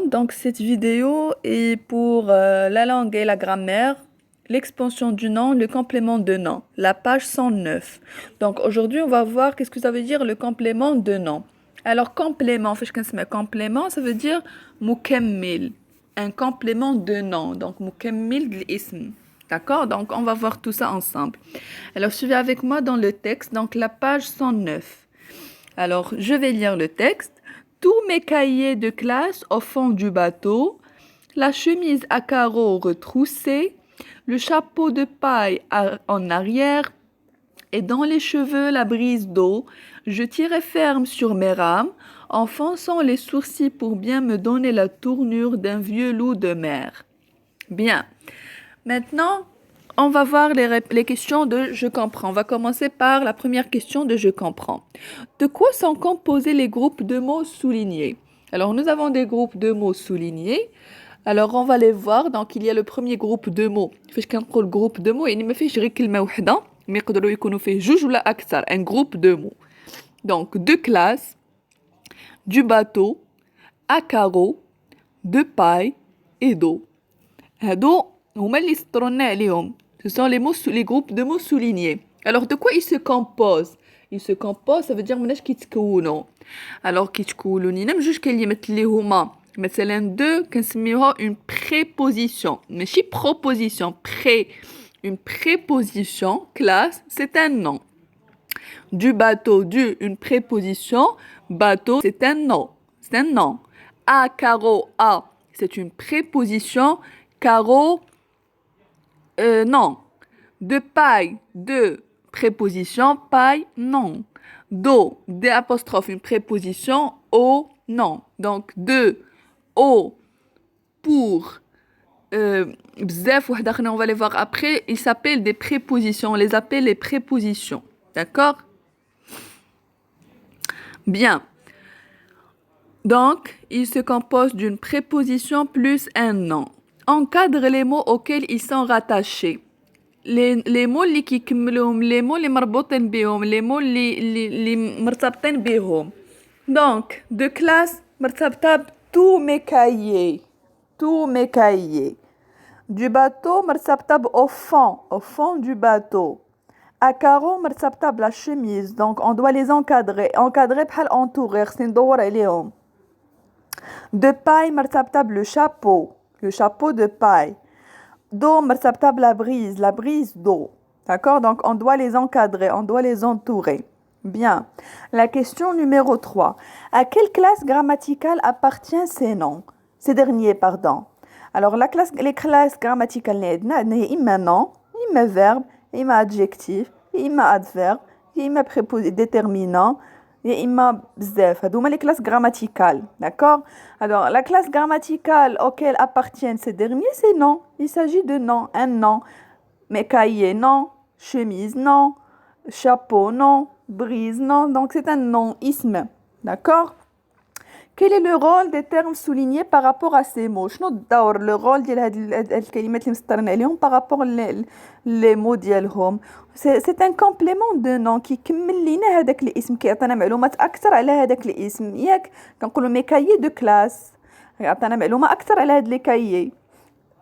Donc, cette vidéo est pour la langue et la grammaire, l'expansion du nom, le complément de nom, la page 109. Donc, aujourd'hui, on va voir qu'est-ce que ça veut dire le complément de nom. Alors, complément, complément, ça veut dire mukammil, un complément de nom. Donc, mukammil de l'ism. D'accord? Donc, on va voir tout ça ensemble. Alors, suivez avec moi dans le texte, donc la page 109. Alors, je vais lire le texte. Tous mes cahiers de classe au fond du bateau, la chemise à carreaux retroussée, le chapeau de paille en arrière et dans les cheveux la brise d'eau. Je tirais ferme sur mes rames, en fronçant les sourcils pour bien me donner la tournure d'un vieux loup de mer. Bien. Maintenant, on va voir les questions de je comprends. On va commencer par la première question de je comprends. De quoi sont composés les groupes de mots soulignés? Alors, nous avons des groupes de mots soulignés. Alors, on va les voir. Donc, il y a le premier groupe de mots. فاش كنقول groupe de mots يعني ما فيش غير كلمة وحدة mais يقدروا يكونوا فيه جوج ولا أكثر. Un groupe de mots. Donc, de classe, du bateau, à carreaux, de paille et d'eau. هادو هما اللي سطرنا عليهم. Ce sont les groupes de mots soulignés. Alors de quoi ils se composent? Ils se composent, ça veut dire مناش كيتكونوا. Alors كيتكونوا لينا بجوج كلمات اللي هما مثلا دو كنسميوها une préposition ماشي proposition. Une préposition classe, c'est un nom. Du bateau, une préposition, bateau, c'est un nom. C'est un nom. À carreau, à, c'est une préposition, carreau, non. De paille, de préposition, paille, non. D'eau, d'apostrophe, une préposition, eau, non. Donc, de, eau, pour, bzef, on va les voir après, ils s'appellent des prépositions, on les appelle les prépositions. D'accord? Bien. Donc, il se compose d'une préposition plus un nom. Encadre les mots auxquels ils sont rattachés. Les mots اللي كيكملوهم les mots اللي مربوطين بهم les mots اللي مرتبطين بهم. Donc, de classe مرتبطة tous mes cahiers. Tous mes cahiers. Du bateau مرتبطة au fond du bateau. À carreaux مرتبطة la chemise. Donc, on doit les encadrer. Encadrer بحال entourer. خصني ندور عليهم. De paille مرتبطة le chapeau de paille. D'eau مرتبطة la brise d'eau. D'accord? Donc, on doit les encadrer, on doit les entourer. Bien. La question numéro 3. À quelle classe grammaticale appartient ces noms? Ces derniers, pardon. Alors, les classes grammaticales, il y a nom, il y a verbe, il y a adjectif, il y a adverbe, il y a préposition déterminant, il y a bzef. هذوما les classes grammaticales, d'accord? Alors, la classe grammaticale auquel appartiennent ces derniers, c'est non. Il s'agit de non, un nom. Mais cahier, non. Chemise, non. Chapeau, non. Brise, non. Donc, c'est un nom, isme, d'accord? Quel est le rôle des termes soulignés par rapport à ces mots? شنو الدور le rôle ديال هاد الكلمات اللي مسطرين عليهم par rapport les mots ديالهم؟ c'est un complément de nom كيكمل لينا هذاك الاسم كيعطينا معلومات اكثر على هذاك الاسم ياك كنقولوا مي كايي دو كلاس يعطينا معلومه اكثر على هاد لي كايي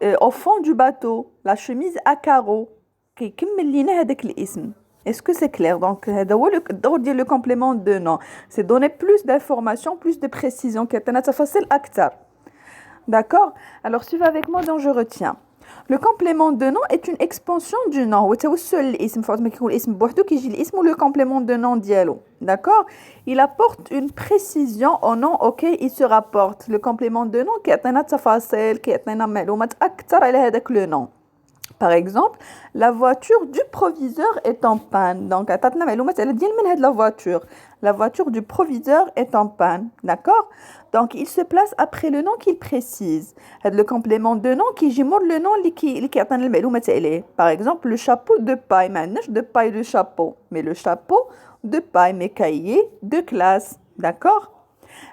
au fond du bateau la chemise à carreaux كيكمل لينا هذاك الاسم. Est-ce que c'est clair? Donc, le complément de nom, c'est donner plus d'informations, plus de précisions. D'accord? Alors, suivez avec moi dont je retiens. Le complément de nom est une expansion du nom. Le complément de nom dialogue. D'accord? Il apporte une précision au nom auquel il se rapporte. Le complément de nom qui est le nom. Par exemple, la voiture du proviseur est en panne. Donc, la voiture du proviseur est en panne. D'accord? Donc, il se place après le nom qu'il précise. Le complément de nom qui gémore le nom qui par exemple, le chapeau de paille. De paille de chapeau. Mais le chapeau de paille, mes cahiers de classe. D'accord?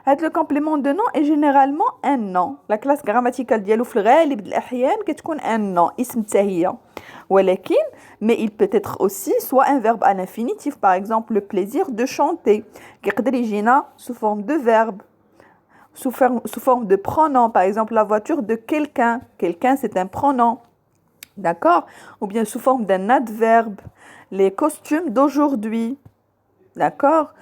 Le complément de nom est généralement un nom. La classe grammaticale ديالو في الغالب الأحيان كتكون un nom اسم تهية. ولكن mais il peut être aussi soit un verbe à l'infinitif, par exemple le plaisir de chanter. كيقدر يجينا sous forme de verbe. sous forme de pronom. Par exemple, la voiture de quelqu'un. Quelqu'un, c'est un pronom. D'accord? Ou bien sous forme d'un adverbe. Les costumes d'aujourd'hui. D'accord?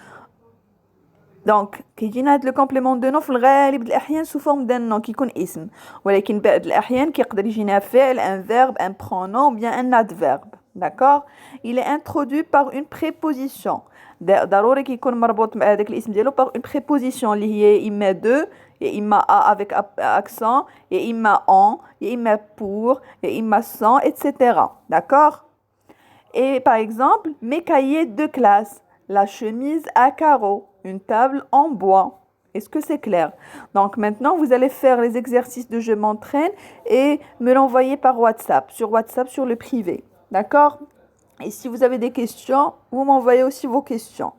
Donc, كيجينا هاد le complément de nom في الغالب الأحيان sous forme d'un nom كيكون اسم. ولكن بعض الأحيان كيقدر يجينا فعل, un verbe, un pronom, ou bien un adverbe. D'accord? Il est introduit par une préposition. ضروري كيكون مربوط مع هذاك الاسم ديالو par une préposition اللي هي إما de, يا إما a avec accent, يا إما en, يا إما pour, يا إما sans, etc. D'accord? Et par exemple, mes cahiers de classe, la chemise à carreaux, une table en bois. Est-ce que c'est clair? Donc maintenant, vous allez faire les exercices de je m'entraîne et me l'envoyer par WhatsApp, sur le privé. D'accord? Et si vous avez des questions, vous m'envoyez aussi vos questions.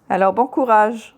Alors, bon courage!